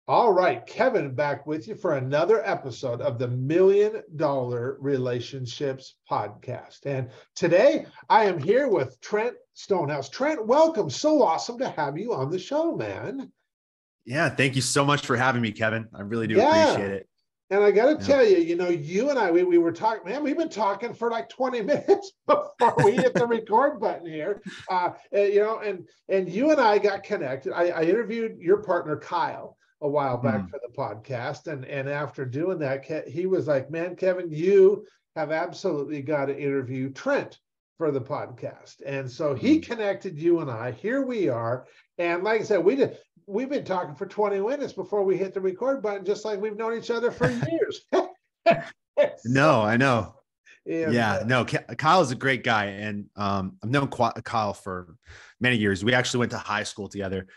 All right, Kevin, back with you for another episode of the $1 Million Relationships Podcast. And today I am here with Trent Stonehouse. Trent, welcome. So awesome to have you on the show, man. Yeah, thank you so much for having me, Kevin. I really do Yeah. appreciate it. And I got to tell you, you and I, we were talking, man, we've been talking for like 20 minutes before we hit the record button here. And you and I got connected. I interviewed your partner, Kyle, a while back for the podcast. And after doing that, he was like, man, Kevin, you have absolutely got to interview Trent for the podcast. And so he connected you and I. Here we are. And like I said, we've been talking for 20 minutes before we hit the record button, just like we've known each other for years. No, I know. And, yeah, no, Kyle is a great guy. And I've known Kyle for many years. We actually went to high school together.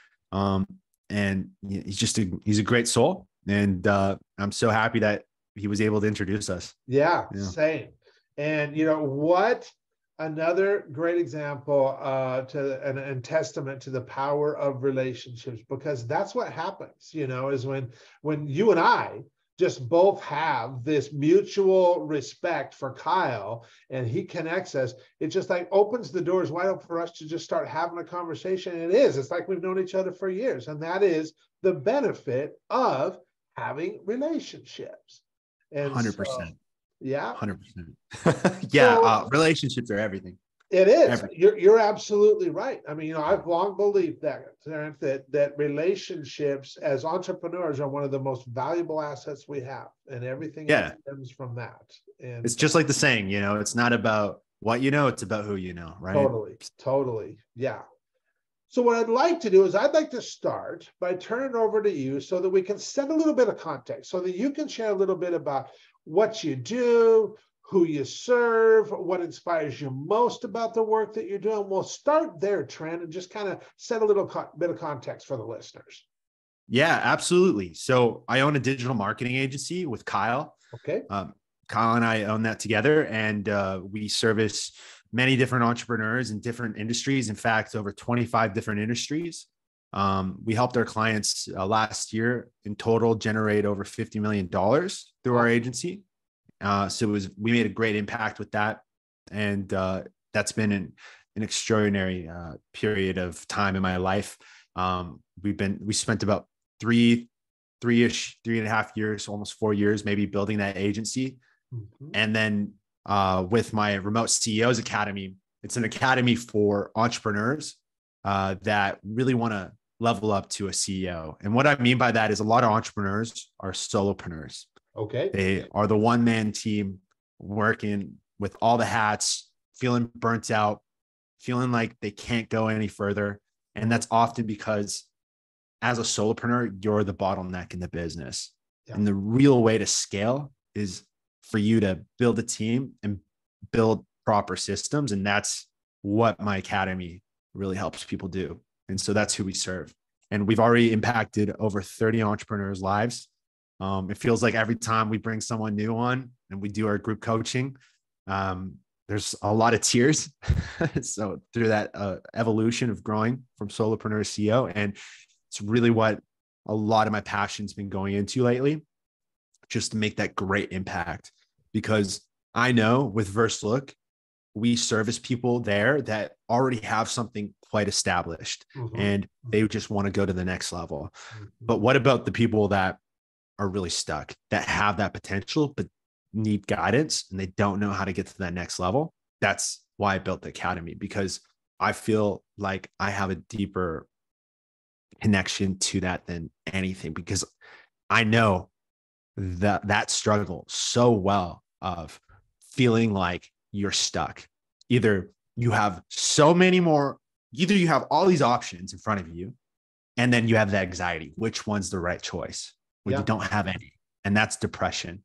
And he's a great soul. And I'm so happy that he was able to introduce us. Yeah. Same. And you know what? Another great example and testament to the power of relationships, because that's what happens, is when you and I just both have this mutual respect for Kyle and he connects us, it just like opens the doors wide open for us to just start having a conversation. And it's like we've known each other for years. And that is the benefit of having relationships. And 100%. So, yeah. 100%. Yeah. Relationships are everything. It is. You're absolutely right. I mean, I've long believed that relationships as entrepreneurs are one of the most valuable assets we have, and everything else stems from that. And it's just like the saying, it's not about what you know, it's about who you know, right? Totally. Yeah. So what I'd like to do is I'd like to start by turning it over to you so that we can set a little bit of context, so that you can share a little bit about what you do, who you serve, what inspires you most about the work that you're doing. We'll start there, Trent, and just kind of set a little bit of context for the listeners. Yeah, absolutely. So I own a digital marketing agency with Kyle. Okay. Kyle and I own that together, and we service many different entrepreneurs in different industries. In fact, over 25 different industries. We helped our clients last year in total generate over $50 million through our agency. So we made a great impact with that. And that's been an extraordinary period of time in my life. We spent about 3.5 years, almost 4 years, maybe building that agency. Mm-hmm. And then with my Remote CEOs Academy, it's an academy for entrepreneurs that really want to level up to a CEO. And what I mean by that is a lot of entrepreneurs are solopreneurs. Okay. They are the one-man team working with all the hats, feeling burnt out, feeling like they can't go any further. And that's often because as a solopreneur, you're the bottleneck in the business. Yeah. And the real way to scale is for you to build a team and build proper systems. And that's what my academy really helps people do. And so that's who we serve. And we've already impacted over 30 entrepreneurs' lives. It feels like every time we bring someone new on and we do our group coaching, there's a lot of tears. So through that evolution of growing from solopreneur to CEO, and it's really what a lot of my passion's been going into lately, just to make that great impact. Because I know with Verse.Look, we service people there that already have something quite established, and they just want to go to the next level. But what about the people that are really stuck, that have that potential, but need guidance and they don't know how to get to that next level? That's why I built the academy, because I feel like I have a deeper connection to that than anything, because I know that struggle so well of feeling like you're stuck. Either you have all these options in front of you, and then you have the anxiety. Which one's the right choice? When you don't have any, and that's depression.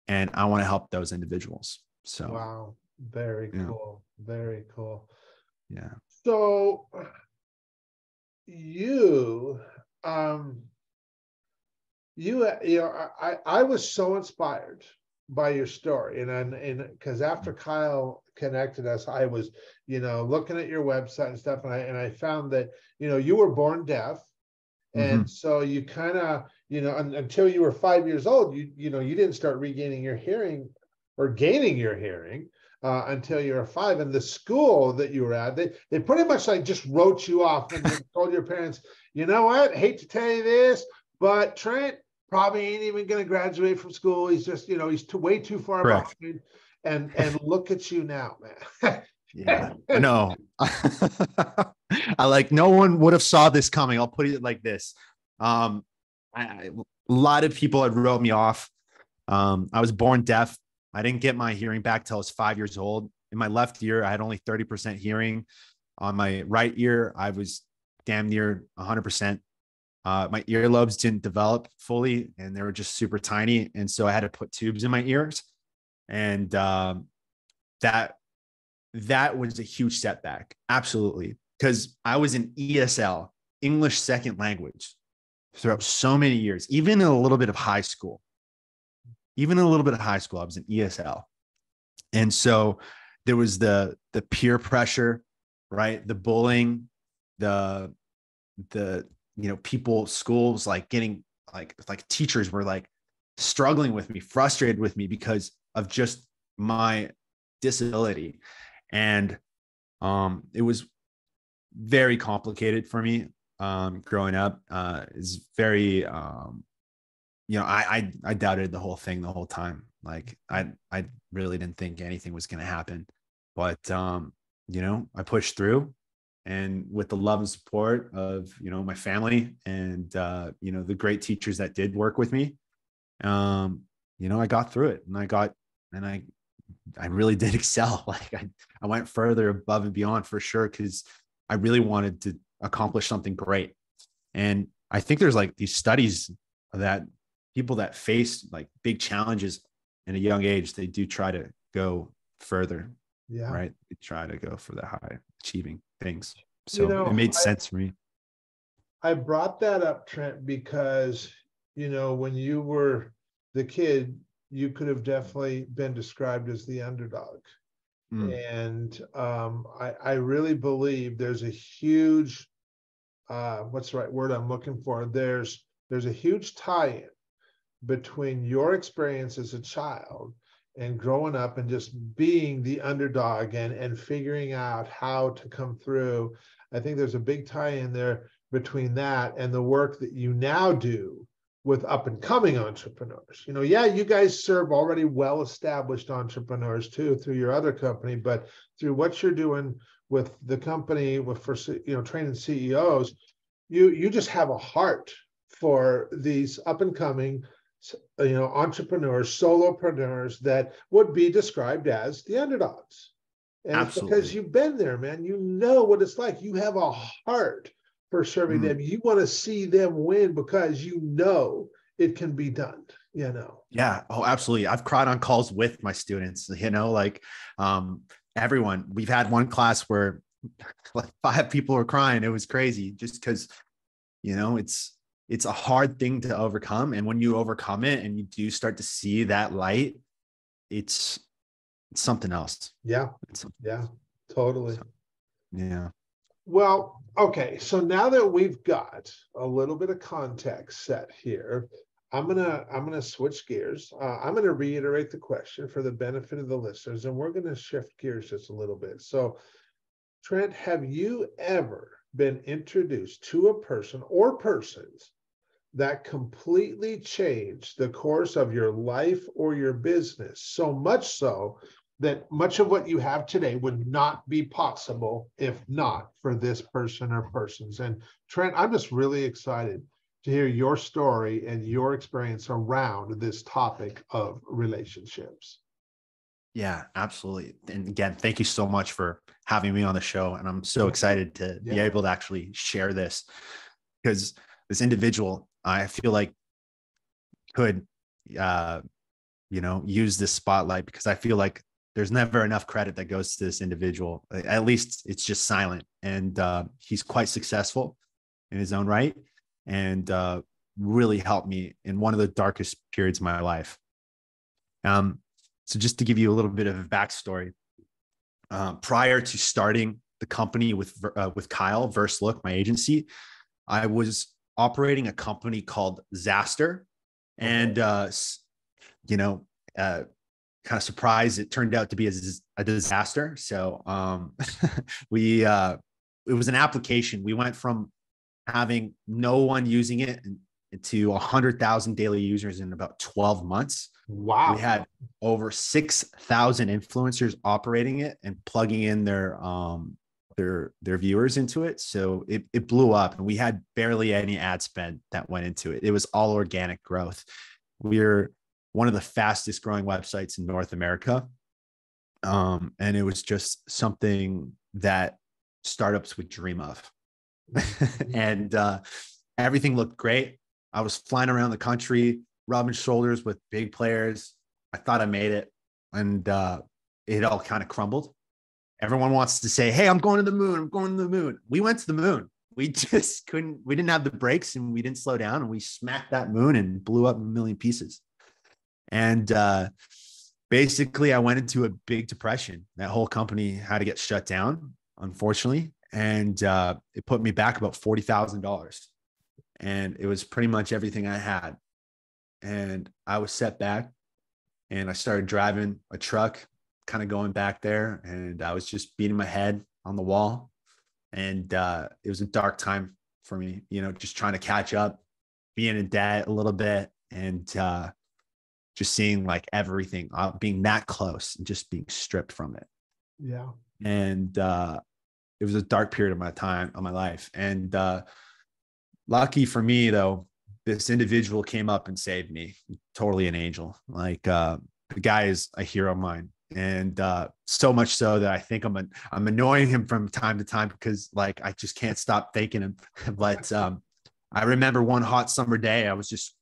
And I want to help those individuals. So, wow, very cool. Very cool. Yeah. So I was so inspired by your story, and because after Kyle connected us, I was, looking at your website and stuff, and I found that, you were born deaf. And Mhm. so you kind of, until you were 5 years old, you didn't start regaining your hearing or gaining your hearing until you were 5. And the school that you were at, they pretty much like just wrote you off and then told your parents, you know what, hate to tell you this, but Trent probably ain't even going to graduate from school. He's just, he's way too far Correct. behind. And look at you now, man. Yeah, I know. I like no one would have saw this coming. I'll put it like this. A lot of people had wrote me off. I was born deaf. I didn't get my hearing back till I was 5 years old. In my left ear, I had only 30% hearing. On my right ear, I was damn near 100%. My earlobes didn't develop fully and they were just super tiny. And so I had to put tubes in my ears. And that was a huge setback. Absolutely. Because I was in ESL, English second language, throughout so many years, even in a little bit of high school. Even in a little bit of high school, I was in ESL. And so there was the peer pressure, right? The bullying, the people, schools like getting like teachers were like struggling with me, frustrated with me because of just my disability. And it was very complicated for me growing up. Is very I doubted the whole thing the whole time. Like I really didn't think anything was going to happen, but I pushed through, and with the love and support of my family and the great teachers that did work with me, I got through it, and I really did excel. Like I went further above and beyond for sure, because I really wanted to accomplish something great. And I think there's like these studies that people that face like big challenges in a young age, they do try to go further. Yeah. Right. They try to go for the high achieving things. You So it know, made sense for me. I brought that up, Trent, because, when you were the kid, you could have definitely been described as the underdog. Mm, And I really believe there's a huge, what's the right word I'm looking for? There's a huge tie-in between your experience as a child and growing up and just being the underdog and figuring out how to come through. I think there's a big tie in there between that and the work that you now do with up and coming entrepreneurs. Yeah, you guys serve already well-established entrepreneurs too through your other company, but through what you're doing with the company for training CEOs, you just have a heart for these up and coming entrepreneurs, solopreneurs that would be described as the underdogs. And it's because absolutely. you've been there, man. You know what it's like. You have a heart for serving Mm, them. You want to see them win because you know it can be done, yeah. Oh, absolutely. I've cried on calls with my students, like everyone. We've had one class where like 5 people were crying. It was crazy just because, it's a hard thing to overcome. And when you overcome it and you do start to see that light, it's something else. Yeah. It's something Yeah, else. totally. So, yeah. Well, okay. So now that we've got a little bit of context set here, I'm gonna switch gears. I'm gonna reiterate the question for the benefit of the listeners, and we're gonna shift gears just a little bit. So, Trent, have you ever been introduced to a person or persons that completely changed the course of your life or your business, so much so that much of what you have today would not be possible if not for this person or persons? And Trent, I'm just really excited to hear your story and your experience around this topic of relationships. Yeah, absolutely. And again, thank you so much for having me on the show. And I'm so Yeah. excited to be able to actually share this, because this individual, I feel like could, uh, use this spotlight, because I feel like there's never enough credit that goes to this individual. At least it's just silent. And he's quite successful in his own right, and really helped me in one of the darkest periods of my life. So just to give you a little bit of a backstory, prior to starting the company with Kyle, Verse Look, my agency, I was operating a company called Zaster. And, you know, kind of surprised it turned out to be a disaster. So it was an application. We went from having no one using it to 100,000 daily users in about 12 months. Wow. We had over 6,000 influencers operating it and plugging in their viewers into it. So it blew up, and we had barely any ad spend that went into it. It was all organic growth. We're one of the fastest growing websites in North America. And it was just something that startups would dream of. And everything looked great. I was flying around the country, rubbing shoulders with big players. I thought I made it, and it all kind of crumbled. Everyone wants to say, hey, I'm going to the moon. I'm going to the moon. We went to the moon. We just couldn't, we didn't have the brakes, and we didn't slow down, and we smacked that moon and blew up a million pieces. And basically I went into a big depression. That whole company had to get shut down, unfortunately. And it put me back about $40,000. And it was pretty much everything I had. And I was set back, and I started driving a truck, kind of going back there. And I was just beating my head on the wall. And it was a dark time for me, you know, just trying to catch up, being in debt a little bit, and just seeing like everything being that close and just being stripped from it. Yeah. And it was a dark period of my life. And lucky for me, though, this individual came up and saved me. Totally an angel. Like the guy is a hero of mine. And so much so that I think I'm annoying him from time to time, because like I just can't stop thanking him. But I remember one hot summer day, I was just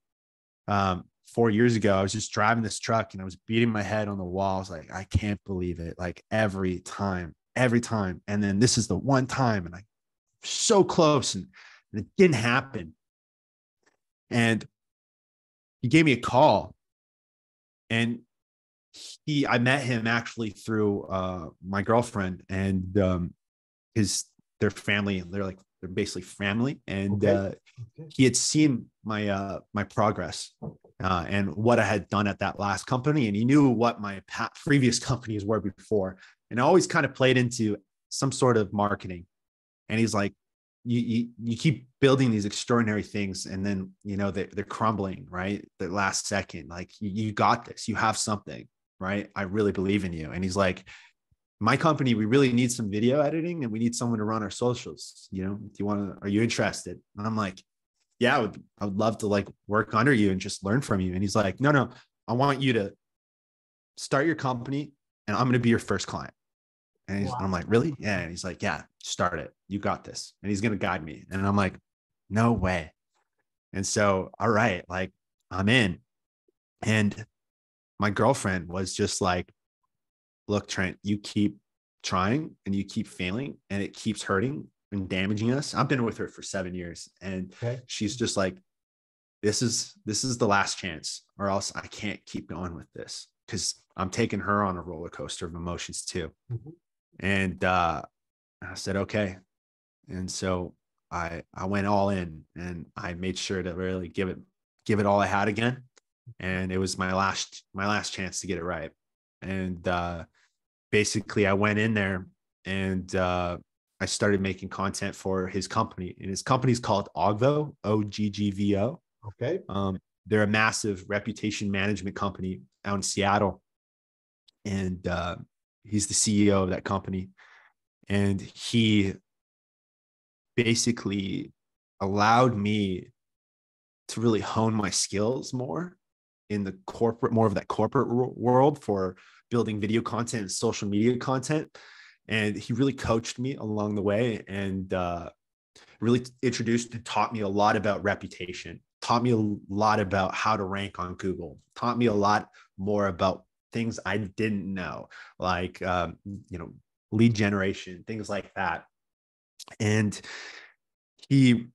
4 years ago, I was just driving this truck, and I was beating my head on the wall. I was like, I can't believe it. Like every time. And then this is the one time, and I'm so close, and it didn't happen. And he gave me a call, and I met him actually through my girlfriend and their family. They're basically family. And he had seen my progress and what I had done at that last company. And he knew what my previous companies were before. And I always kind of played into some sort of marketing. And he's like, you keep building these extraordinary things, and then, you know, they're crumbling, right? The last second, like you got this, you have something, right? I really believe in you. And he's like, my company, we really need some video editing, and we need someone to run our socials. You know, are you interested? And I'm like, yeah, I would love to like work under you and just learn from you. And he's like, no, I want you to start your company, and I'm going to be your first client. And I'm like, really? Yeah. And he's like, yeah, start it. You got this. And he's going to guide me. And I'm like, no way. And so, all right, like I'm in. And my girlfriend was just like, look, Trent, you keep trying and you keep failing, and it keeps hurting and damaging us. I've been with her for 7 years, and she's just like, this is the last chance, or else I can't keep going with this, because I'm taking her on a roller coaster of emotions too. Mm-hmm. And I said, okay. And so I went all in, and I made sure to really give it all I had again. And it was my last chance to get it right. And basically I went in there, and I started making content for his company, and his company's called Oggvo, Oggvo. Okay. They're a massive reputation management company out in Seattle. And he's the CEO of that company. And he basically allowed me to really hone my skills more in the more of that corporate world for building video content and social media content. And he really coached me along the way, and really introduced and taught me a lot about reputation, taught me a lot about how to rank on Google, taught me a lot more about things I didn't know, like, lead generation, things like that. And he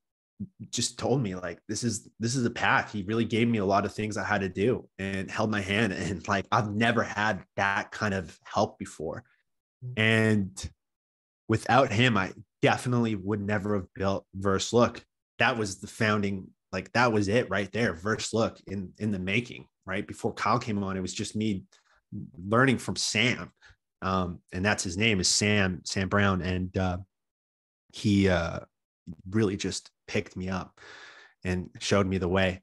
just told me like, this is a path. He really gave me a lot of things I had to do, and held my hand. And like, I've never had that kind of help before. And without him, I definitely would never have built Verse Look. that was the founding, like that was it right there. First look in the making, right? Before Kyle came on, it was just me learning from Sam. And that's his name is Sam Brown. And he really just picked me up and showed me the way.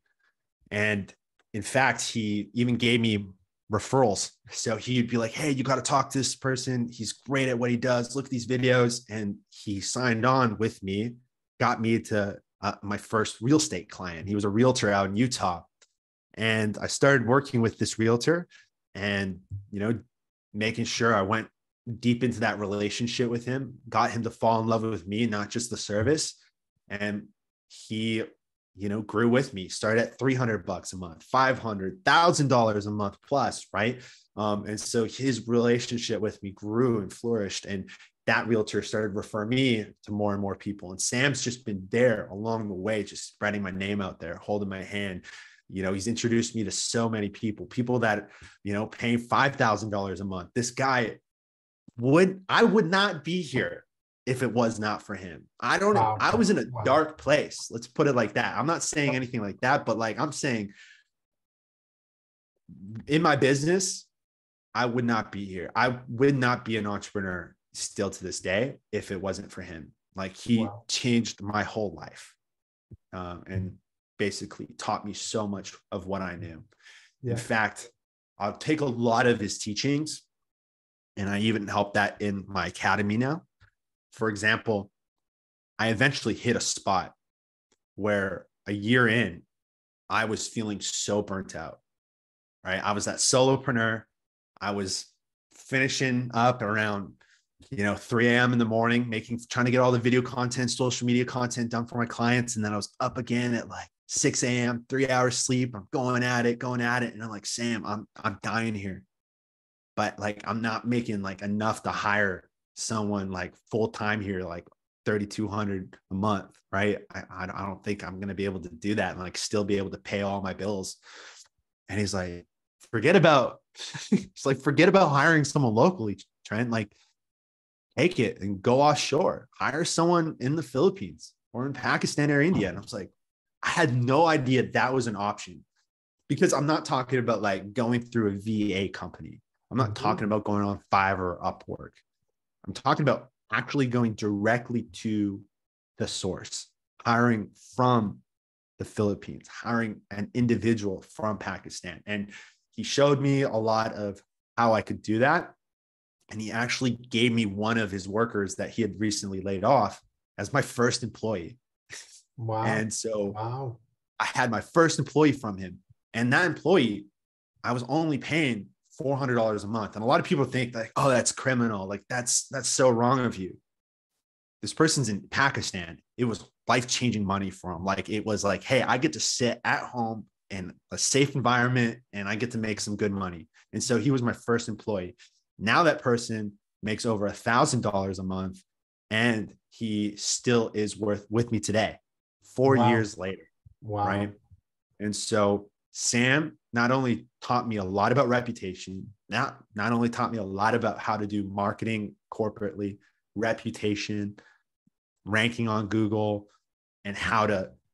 And in fact, he even gave me referrals. So he'd be like, hey, you got to talk to this person. He's great at what he does. Look at these videos. And he signed on with me, got me to my first real estate client. He was a realtor out in Utah. And I started working with this realtor and, making sure I went deep into that relationship with him, got him to fall in love with me, not just the service. And he, grew with me, started at $300 a month, $500, $1,000 a month plus, right? And so his relationship with me grew and flourished. And that realtor started referring me to more and more people. And Sam's just been there along the way, just spreading my name out there, holding my hand. He's introduced me to so many people that, paying $5,000 a month. This guy I would not be here if it was not for him. I was in a dark place. Let's put it like that. I'm not saying anything like that, but like I'm saying in my business, I would not be here. I would not be an entrepreneur still to this day if it wasn't for him. Like he changed my whole life and basically taught me so much of what I knew. Yeah. In fact, I'll take a lot of his teachings and I even help that in my academy now. For example, I eventually hit a spot where a year in, I was feeling so burnt out, right? I was that solopreneur. I was finishing up around, 3 a.m. in the morning, trying to get all the video content, social media content done for my clients. And then I was up again at like 6 a.m., 3 hours sleep. I'm going at it. And I'm like, Sam, I'm dying here. But like, I'm not making like enough to hire someone like full-time here, like $3,200 a month. Right. I don't think I'm going to be able to do that and like still be able to pay all my bills. And he's like, forget about hiring someone locally, Trent, like take it and go offshore, hire someone in the Philippines or in Pakistan or India. And I was like, I had no idea that was an option because I'm not talking about like going through a VA company. I'm not talking about going on Fiverr or Upwork. I'm talking about actually going directly to the source, hiring from the Philippines, hiring an individual from Pakistan. And he showed me a lot of how I could do that. And he actually gave me one of his workers that he had recently laid off as my first employee. Wow. And so I had my first employee from him. And that employee, I was only paying $400 a month. And a lot of people think like, oh, that's criminal. Like that's so wrong of you. This person's in Pakistan. It was life-changing money for him. Like it was like, hey, I get to sit at home in a safe environment and I get to make some good money. And so he was my first employee. Now that person makes over $1,000 a month and he still is with me today, 4 years later. Wow. Right. And so Sam not only taught me a lot about reputation, not only taught me a lot about how to do marketing corporately, reputation, ranking on Google, and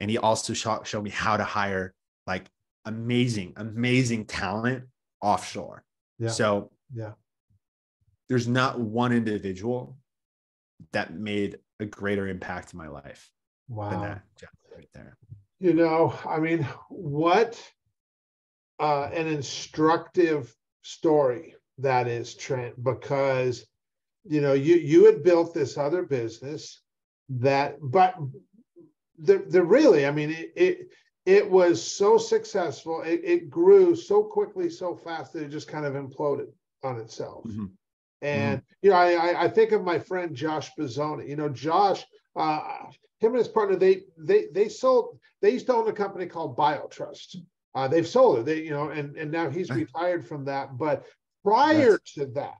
he also showed me how to hire like amazing talent offshore. Yeah. So there's not one individual that made a greater impact in my life than that right there. I mean, what an instructive story that is, Trent, because, you had built this other business but the really, I mean, it was so successful. It grew so quickly, so fast that it just kind of imploded on itself. Mm-hmm. And, I think of my friend, Josh Bizzoni, Josh, him and his partner, they used to own a company called BioTrust. They've sold it, and now he's retired from that. But prior to that,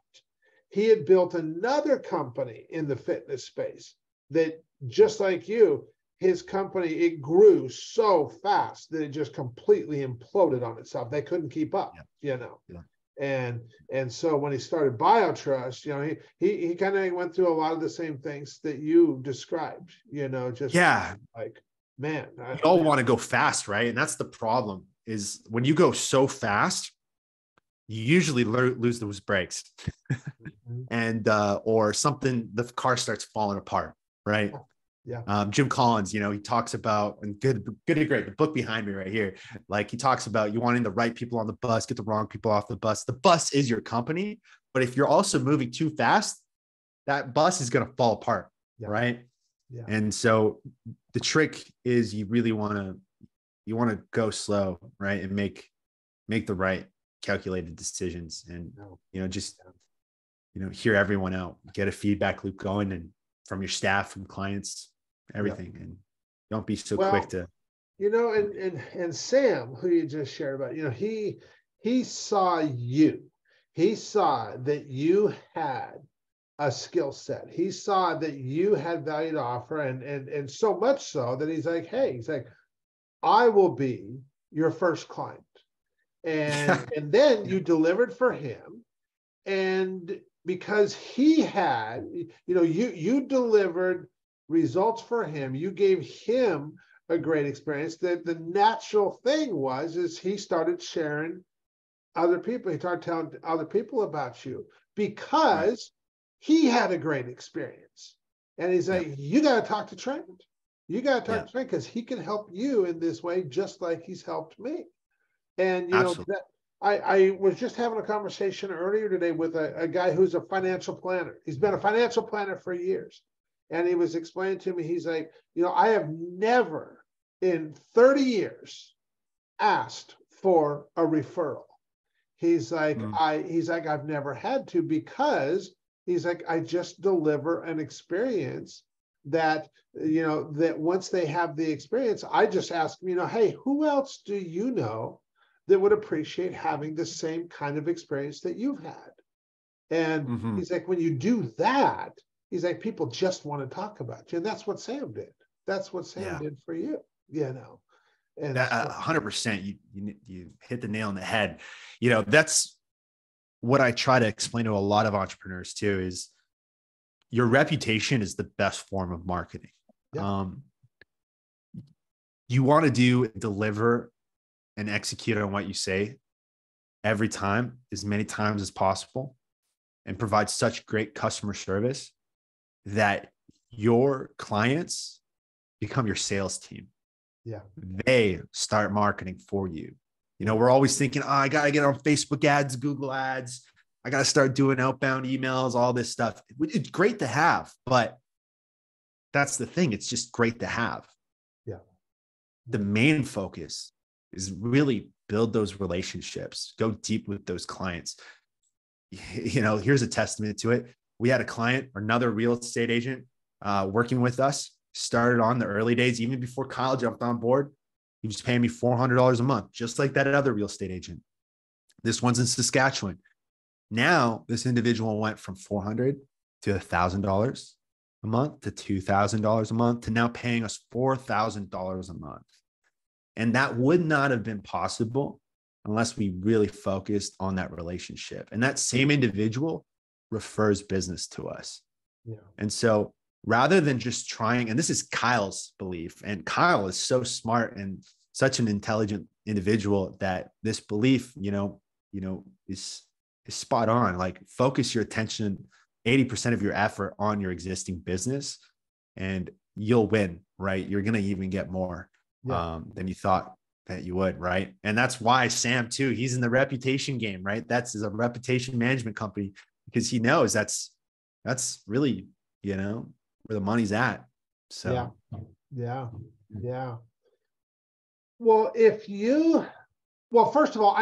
he had built another company in the fitness space that, just like you, his company, it grew so fast that it just completely imploded on itself. They couldn't keep up, Yeah. And so when he started BioTrust, he kind of went through a lot of the same things that you described, man, we all want to go fast, right? And that's the problem, is when you go so fast, you usually lose those brakes and or something, the car starts falling apart, right? Yeah. Jim Collins, you know, he talks about, and good and great, the book behind me right here, like he talks about you wanting the right people on the bus, get the wrong people off the bus. The bus is your company, but if you're also moving too fast, that bus is going to fall apart, right? Yeah. And so the trick is you really want to go slow, right? And make the right calculated decisions, and you know, just you know, hear everyone out, get a feedback loop going, and from your staff, from clients, everything. And don't be so quick to, you know, and Sam, who you just shared about, you know, he saw you, he saw that you had a skill set. He saw that you had value to offer, and so much so that he's like, hey, he's like, I will be your first client. And then you delivered for him. And because he had, you know, you delivered results for him, you gave him a great experience. That the natural thing is he started sharing other people. He started telling other people about you because he had a great experience. And he's like, you got to talk to Trent. You got to talk to Trent because he can help you in this way, just like he's helped me. And, you know, that I was just having a conversation earlier today with a guy who's a financial planner. He's been a financial planner for years. And he was explaining to me, he's like, you know, I have never in 30 years asked for a referral. He's like, I've never had to, because he's like, I just deliver an experience that, you know, that once they have the experience, I just ask them, you know, hey, who else do you know that would appreciate having the same kind of experience that you've had? And he's like, when you do that, he's like, people just want to talk about you. And that's what Sam did. That's what Sam did for you, you know. And 100%, you hit the nail on the head. You know, that's what I try to explain to a lot of entrepreneurs too, is your reputation is the best form of marketing. You want to deliver and execute on what you say every time, as many times as possible, and provide such great customer service that your clients become your sales team. They start marketing for you. You know, we're always thinking, oh, I got to get on Facebook ads, Google ads. I got to start doing outbound emails, all this stuff. It's great to have, but that's the thing. It's just great to have. The main focus is really build those relationships, go deep with those clients. You know, here's a testament to it. We had a client, another real estate agent working with us, started on the early days, even before Kyle jumped on board. He was paying me $400 a month, just like that other real estate agent. This one's in Saskatchewan. Now, this individual went from $400 to $1,000 a month to $2,000 a month to now paying us $4,000 a month. And that would not have been possible unless we really focused on that relationship. And that same individual refers business to us. And so rather than just trying, and this is Kyle's belief, and Kyle is so smart and such an intelligent individual that this belief, is spot on. Like, focus your attention, 80% of your effort on your existing business, and you'll win, right? You're going to even get more than you thought that you would, right? And that's why Sam too, he's in the reputation game, right? That's a reputation management company, because he knows that's really, where the money's at. So yeah. Well, first of all,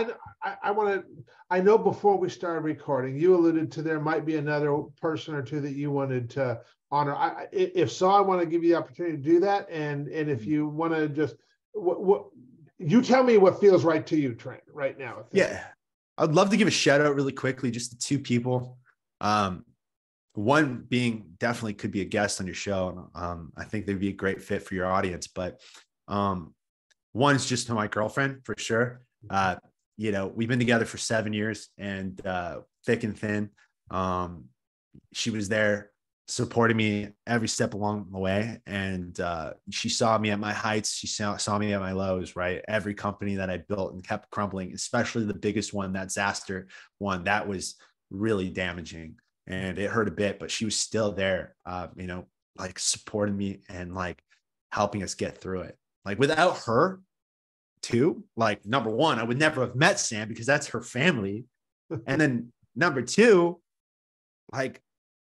I know before we started recording, you alluded to there might be another person or two that you wanted to honor. If so, I want to give you the opportunity to do that. And if you want to just, what you tell me what feels right to you, Trent, right now. Yeah, I'd love to give a shout out really quickly, just to two people. One being definitely could be a guest on your show. I think they'd be a great fit for your audience. But one's just to my girlfriend for sure. We've been together for 7 years, and thick and thin. She was there supported me every step along the way. And she saw me at my heights. She saw me at my lows, right? Every company that I built and kept crumbling, especially the biggest one, that Zaster one, that was really damaging and it hurt a bit, but she was still there, like supporting me and like helping us get through it. Like without her too, like number one, I would never have met Sam because that's her family. And then number two, like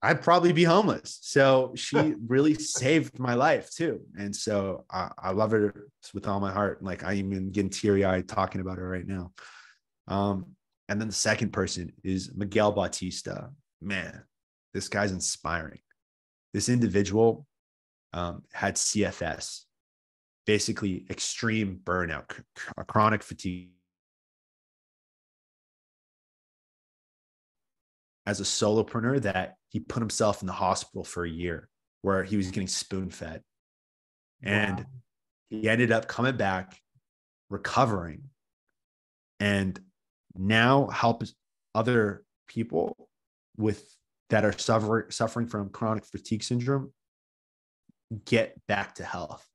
I'd probably be homeless. So she really saved my life too. And so I love her with all my heart. Like I'm even getting teary eyed talking about her right now. And then the second person is Miguel Bautista. Man, this guy's inspiring. This individual had CFS, basically extreme burnout, chronic fatigue. As a solopreneur, that he put himself in the hospital for a year where he was getting spoon fed. And wow. He ended up coming back, recovering, and now helps other people that are suffering from chronic fatigue syndrome get back to health.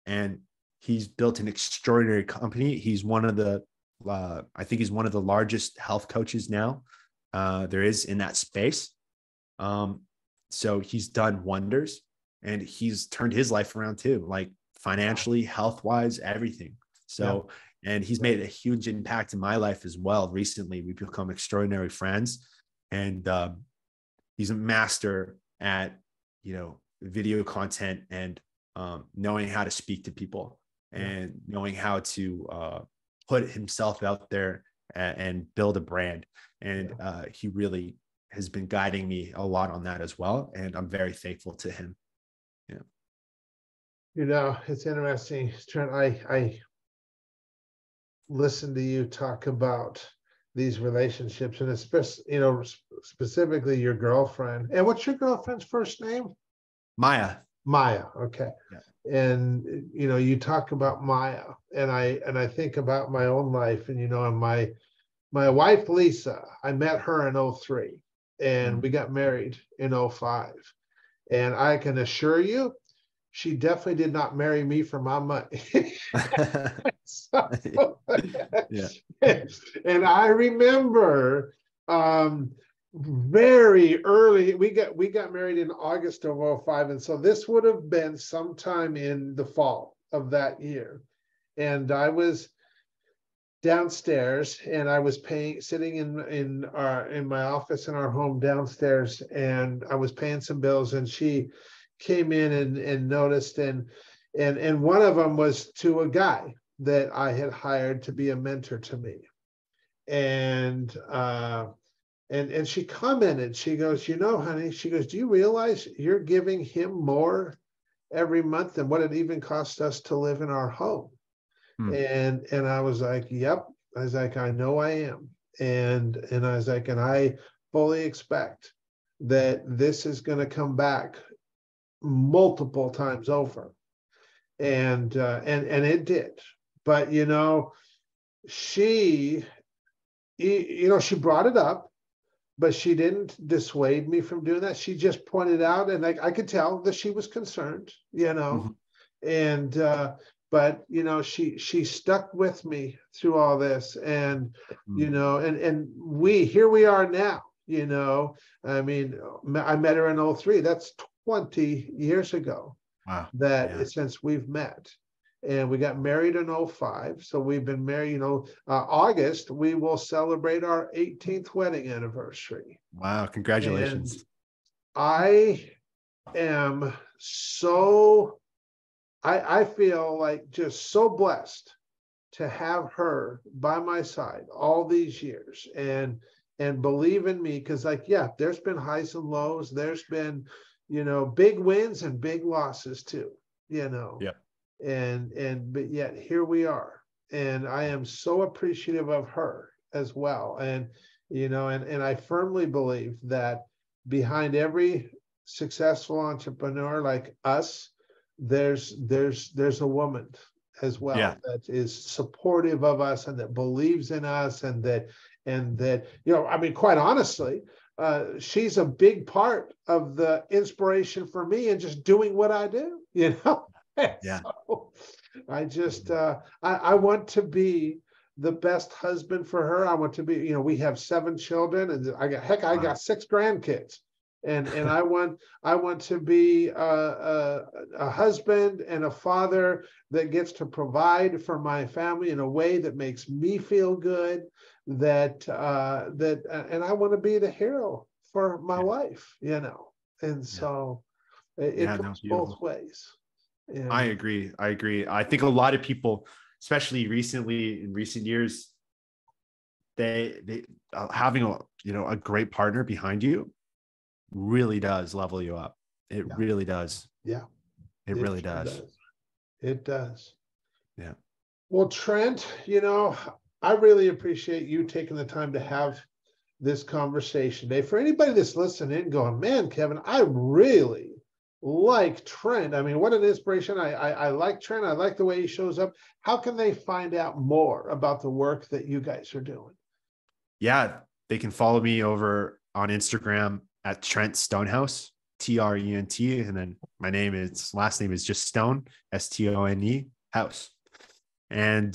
And he's built an extraordinary company. He's one of the, I think he's one of the largest health coaches now there is in that space. So he's done wonders, and he's turned his life around too, like financially, health-wise, everything. So, and he's made a huge impact in my life as well. Recently, we've become extraordinary friends, and he's a master at, video content and knowing how to speak to people and knowing how to put himself out there and build a brand. And he really has been guiding me a lot on that as well. And I'm very thankful to him. Yeah. It's interesting, Trent. I listen to you talk about these relationships, and especially, specifically your girlfriend. And what's your girlfriend's first name? Maya. Okay. Yeah. And, you talk about Maya, and I think about my own life, and, and my wife, Lisa, I met her in 2003, and we got married in 2005. And I can assure you, she definitely did not marry me for my money. And I remember very early, we got married in August of 2005. And so this would have been sometime in the fall of that year. And I was downstairs, and I was sitting in my office in our home downstairs, and I was paying some bills, and she came in and noticed, and one of them was to a guy that I had hired to be a mentor to me. And she commented, she goes, honey, she goes, do you realize you're giving him more every month than what it even cost us to live in our home? And I was like, yep. I was like, I know I am. And I was like, and I fully expect that this is going to come back multiple times over. And it did. But, she brought it up, but she didn't dissuade me from doing that. She just pointed out, and I could tell that she was concerned, and but she stuck with me through all this, and and here we are now. I mean, I met her in 2003. That's 20 years ago. Wow. Since we've met. And we got married in 2005. So we've been married, August, we will celebrate our 18th wedding anniversary. Wow. Congratulations. And I am I feel like just so blessed to have her by my side all these years and believe in me. Cause there's been highs and lows. There's been, big wins and big losses too, Yeah. But yet here we are, and I am so appreciative of her as well. And, and I firmly believe that behind every successful entrepreneur like us, there's a woman as well that is supportive of us and that believes in us, and that, I mean, quite honestly, she's a big part of the inspiration for me and just doing what I do, you know? Yeah. So I just, I want to be the best husband for her. I want to be, we have 7 children, and I got 6 grandkids. And I want to be a husband and a father that gets to provide for my family in a way that makes me feel good. And I want to be the hero for my wife, And so it goes both ways. And I agree. I think a lot of people, especially recently in recent years, they having a great partner behind you really does level you up. It really does. Yeah. It really does. It does. Yeah. Well, Trent, I really appreciate you taking the time to have this conversation today. For anybody that's listening going, man, Kevin, I really like Trent. I mean, what an inspiration. I like Trent. I like the way he shows up. How can they find out more about the work that you guys are doing? Yeah, they can follow me over on Instagram at Trent Stonehouse, Trent. And then my last name is just Stone, Stone House. And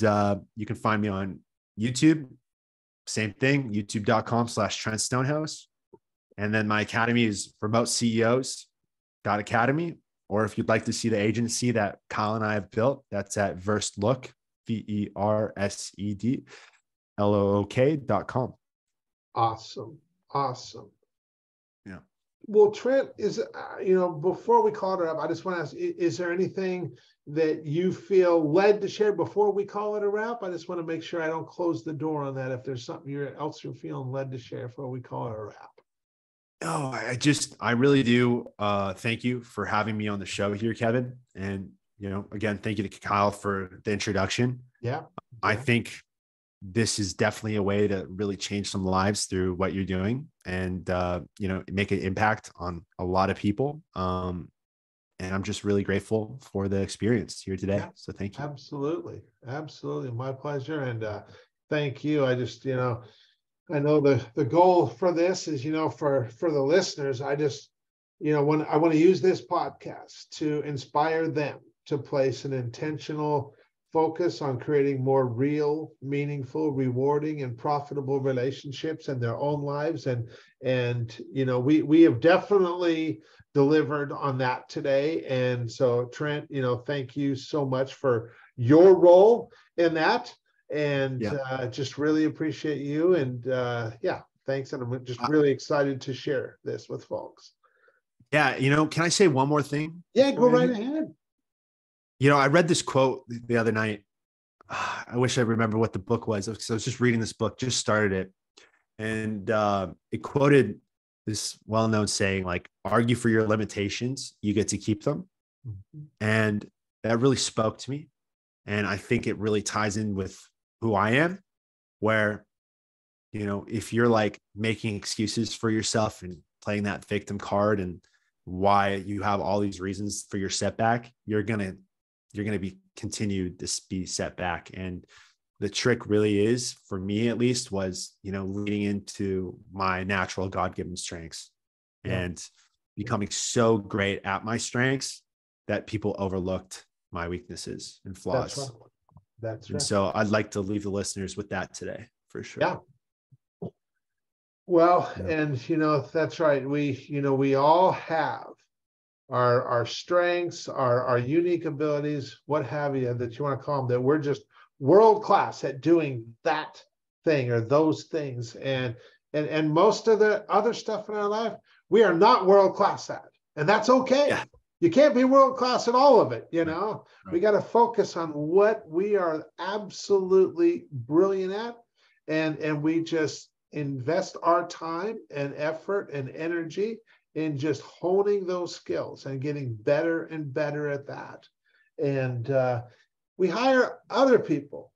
you can find me on YouTube. Same thing, youtube.com/Trent Stonehouse. And then my academy is Remote CEOs Academy. Or if you'd like to see the agency that Kyle and I have built, that's at VersedLook, VersedLook.com. Awesome. Yeah. Well, Trent, before we call it up, I just want to ask, is there anything that you feel led to share before we call it a wrap? I just want to make sure I don't close the door on that. If there's something else you're feeling led to share before we call it a wrap. Oh, I really do. Thank you for having me on the show here, Kevin. And, again, thank you to Kyle for the introduction. Yeah. I think this is definitely a way to really change some lives through what you're doing and, make an impact on a lot of people. And I'm just really grateful for the experience here today. Yeah, so thank you. Absolutely. My pleasure. And thank you. I just, I know the goal for this is, for the listeners, I just, I want to use this podcast to inspire them to place an intentional focus on creating more real, meaningful, rewarding, and profitable relationships in their own lives. And we have definitely delivered on that today. And so, Trent, thank you so much for your role in that. And just really appreciate you. And thanks. And I'm just really excited to share this with folks. Yeah. Can I say one more thing? Yeah, go right ahead. I read this quote the other night. I wish I remember what the book was. So I was just reading this book, just started it. And it quoted this well-known saying, like, argue for your limitations, you get to keep them. Mm-hmm. And that really spoke to me. And I think it really ties in with who I am, where, if you're like making excuses for yourself and playing that victim card and why you have all these reasons for your setback, you're going to be continued to be set back. And the trick really is, for me at least, was, leading into my natural God-given strengths and becoming so great at my strengths that people overlooked my weaknesses and flaws. That's right. And so I'd like to leave the listeners with that today, for sure. Yeah. Well, and that's right. We all have our strengths, our unique abilities, what have you, that you want to call them, that we're just world class at doing that thing or those things. And most of the other stuff in our life, we are not world class at. And that's okay. Yeah. You can't be world class at all of it, Right. We got to focus on what we are absolutely brilliant at. And we just invest our time and effort and energy in just honing those skills and getting better and better at that. And we hire other people,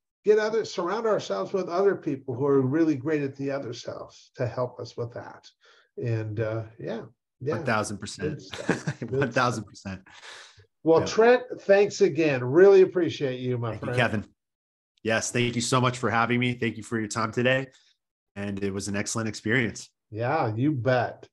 surround ourselves with other people who are really great at the other stuff to help us with that. And 1,000%. 1,000%. Well, Trent, thanks again. Really appreciate you, my friend. Thank you, Kevin. Yes, thank you so much for having me. Thank you for your time today. And it was an excellent experience. Yeah, you bet.